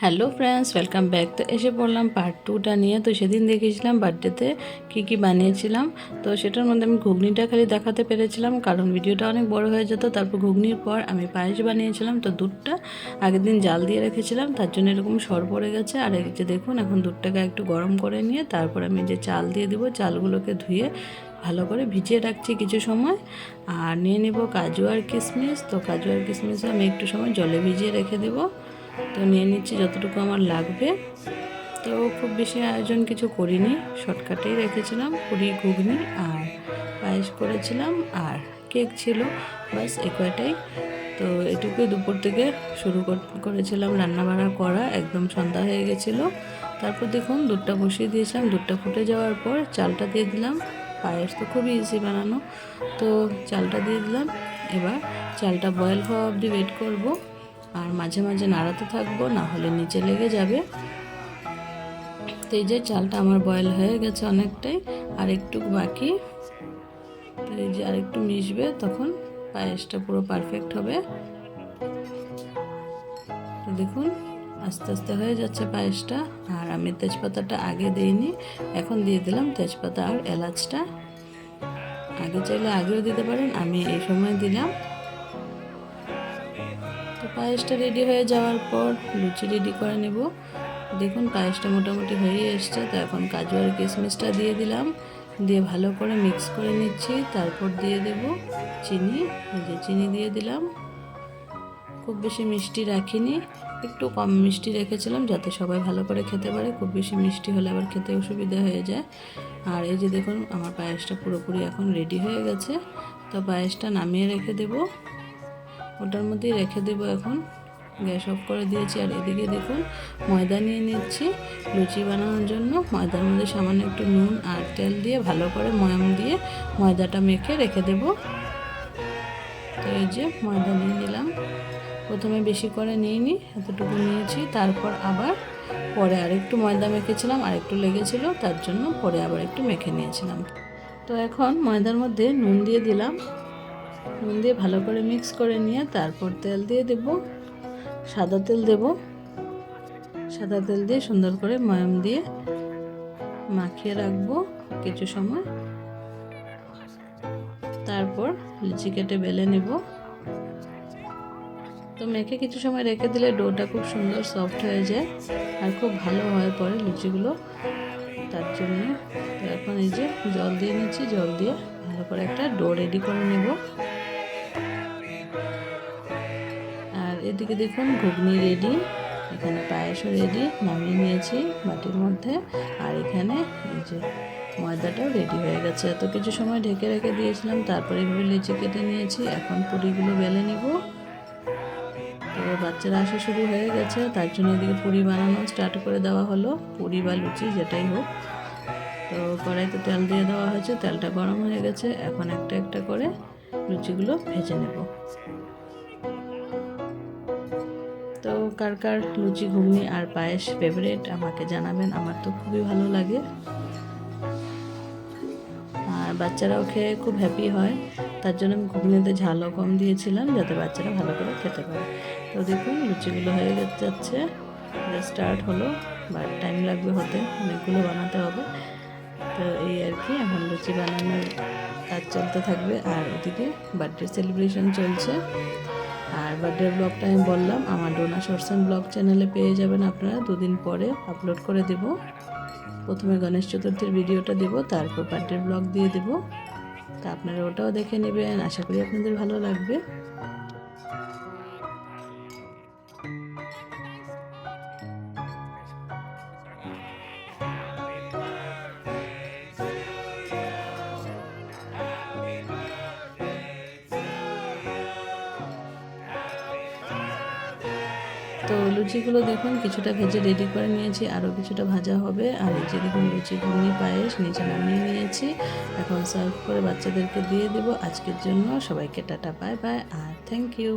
Hello friends, welcome back. তো এসে পড়লাম পার্ট 2টা নিয়ে। তো সেদিন দেখিয়েছিলাম বার্থডেতে কী বানিয়েছিলাম। তো সেটার মধ্যে আমি ঘুগনিটা খালি দেখাতে পেরেছিলাম, কারণ ভিডিওটা অনেক বড় হয়ে যেত। তারপর ঘুগনির পর আমি পায়েস বানিয়েছিলাম। তো দুধটা আগের দিন জাল দিয়ে রেখেছিলাম, তার জন্য এরকম সর পড়ে গেছে। আর এই যে দেখুন, এখন দুধটাকে একটু গরম করে নিয়ে তারপর আমি যে চাল দিয়ে দেবো, চালগুলোকে ধুয়ে ভালো করে ভিজিয়ে রাখছি কিছু সময়। আর নিয়ে নেব কাজু আর কিশমিশ। তো কাজু আর কিশমিশ আমি একটু সময় জলে ভিজিয়ে রেখে দেবো। তো নিয়ে নিচ্ছি যতটুকু আমার লাগবে। তো খুব বেশি আয়োজন কিছু করিনি, শর্টকাটেই রেখেছিলাম। পুরি, ঘুগনি আর পায়েস করেছিলাম, আর কেক ছিল, বাস এ কয়টাই। তো এটুকুই দুপুর থেকে শুরু করেছিলাম রান্নাবাড়া করা, একদম সন্ধ্যা হয়ে গেছিলো। তারপর দেখুন দুধটা বসিয়ে দিয়েছিলাম, দুধটা ফুটে যাওয়ার পর চালটা দিয়ে দিলাম। পায়েস তো খুবই ইজি বানানো। তো চালটা দিয়ে দিলাম। এবার চালটা বয়েল হওয়া অবধি ওয়েট করব, আর মাঝে মাঝে নাড়াতে থাকবো, না হলে নিচে লেগে যাবে। তো এই যে চালটা আমার বয়েল হয়ে গেছে অনেকটাই, আর একটু বাকি। তো এই যে আর একটু মিশবে, তখন পায়েসটা পুরো পারফেক্ট হবে। তো দেখুন আস্তে আস্তে হয়ে যাচ্ছে পায়েসটা। আর আমি তেজপাতাটা আগে দিইনি, এখন দিয়ে দিলাম তেজপাতা আর এলাচটা। আগে চাইলে আগেও দিতে পারেন, আমি এই সময় দিলাম। তো পায়েসটা রেডি হয়ে যাওয়ার পর লুচি রেডি করে নেব। দেখুন পায়েসটা মোটামুটি হয়ে এসছে। তো এখন কাজু আর কিশমিশটা দিয়ে দিলাম, দিয়ে ভালো করে মিক্স করে নিচ্ছি। তারপর দিয়ে দেব চিনি। এই যে চিনি দিয়ে দিলাম। খুব বেশি মিষ্টি রাখিনি, একটু কম মিষ্টি রেখেছিলাম, যাতে সবাই ভালো করে খেতে পারে। খুব বেশি মিষ্টি হলে আবার খেতে অসুবিধা হয়ে যায়। আর এই যে দেখুন আমার পায়েসটা পুরোপুরি এখন রেডি হয়ে গেছে। তো পায়েসটা নামিয়ে রেখে দেব, ওটার মধ্যেই রেখে দেব। এখন গ্যাস অফ করে দিয়েছি। আর এদিকে দেখুন ময়দা নিয়ে নিচ্ছি লুচি বানানোর জন্য। ময়দার মধ্যে সামান্য একটু নুন আর তেল দিয়ে ভালো করে ময়াম দিয়ে ময়দাটা মেখে রেখে দেব। তো এই যে ময়দা নিয়ে নিলাম, প্রথমে বেশি করে নিইনি, এতটুকু নিয়েছি। তারপর আবার পরে আরেকটু ময়দা মেখেছিলাম, আরেকটু লেগেছিল, তার জন্য পরে আবার একটু মেখে নিয়েছিলাম। তো এখন ময়দার মধ্যে নুন দিয়ে দিলাম, নুন দিয়ে ভালো করে মিক্স করে নিয়ে তারপর তেল দিয়ে দেব, সাদা তেল দেব। সাদা তেল দিয়ে সুন্দর করে ময়াম দিয়ে মাখিয়ে রাখবো কিছু সময়। তারপর লুচি কেটে বেলে নেব। তো মেখে কিছু সময় রেখে দিলে ডোটা খুব সুন্দর সফট হয়ে যায়, আর খুব ভালো হয় পরে লুচিগুলো। তার জন্য এখন এই যে জল দিয়ে নিচ্ছি, জল দিয়ে ভালো করে একটা ডো রেডি করে নেব। আর এদিকে দেখুন ঘুগনি রেডি, এখানে পায়েসও রেডি, নামিয়ে নিয়েছি বাটির মধ্যে। আর এখানে এই যে ময়দাটাও রেডি হয়ে গেছে। এত কিছু সময় ঢেকে রেখে দিয়েছিলাম, তারপরে এভাবে লিচি কেটে নিয়েছি। এখন পুরিগুলো বেলে নিব। তো বাচ্চারা আসা শুরু হয়ে গেছে, তার জন্য এদিকে পুরি বানানো স্টার্ট করে দেওয়া হলো, পুরি বা লুচি যেটাই হোক। তো কড়াইতে তেল দিয়ে দেওয়া হয়েছে, তেলটা গরম হয়ে গেছে। এখন একটা একটা করে লুচিগুলো ভেজে নেব। তো কার কার লুচি, ঘুগনি আর পায়েস ফেভারিট আমাকে জানাবেন, আমার তো খুবই ভালো লাগে। আর বাচ্চারাও খেয়ে খুব হ্যাপি হয়, তার জন্য আমি ঘুগনিতে ঝালও কম দিয়েছিলাম, যাতে বাচ্চারা ভালো করে খেতে পারে। তো দেখুন লুচিগুলো হয়ে যাচ্ছে, স্টার্ট হলো, বাট টাইম লাগবে হতে, অনেকগুলো বানাতে হবে। তো এই আর কি, এখন লুচি বানানোর কাজ চলতে থাকবে। আর ওদিকে বার্থডে সেলিব্রেশন চলছে। আর বার্থডে ব্লগটা আমি বললাম আমার ডোনা শর্টস অ্যান্ড ব্লগ চ্যানেলে পেয়ে যাবেন আপনারা, 2 দিন পরে আপলোড করে দেব। প্রথমে গণেশ চতুর্থীর ভিডিওটা দেব, তারপর বার্থডে ব্লগ দিয়ে দেব। তা আপনারা ওটাও দেখে নেবেন, আশা করি আপনাদের ভালো লাগবে। তো লুচিগুলো দেখুন কিছুটা ভেজে রেডি করে নিয়েছি, আরও কিছুটা ভাজা হবে। আর এই যে দেখুন লুচি, ঘুগনি, পায়েস নিচে নামিয়ে নিয়েছি। এখন সার্ভ করে বাচ্চাদেরকে দিয়ে দেব। আজকের জন্য সবাইকে টাটা, বাই বাই, আর থ্যাংক ইউ।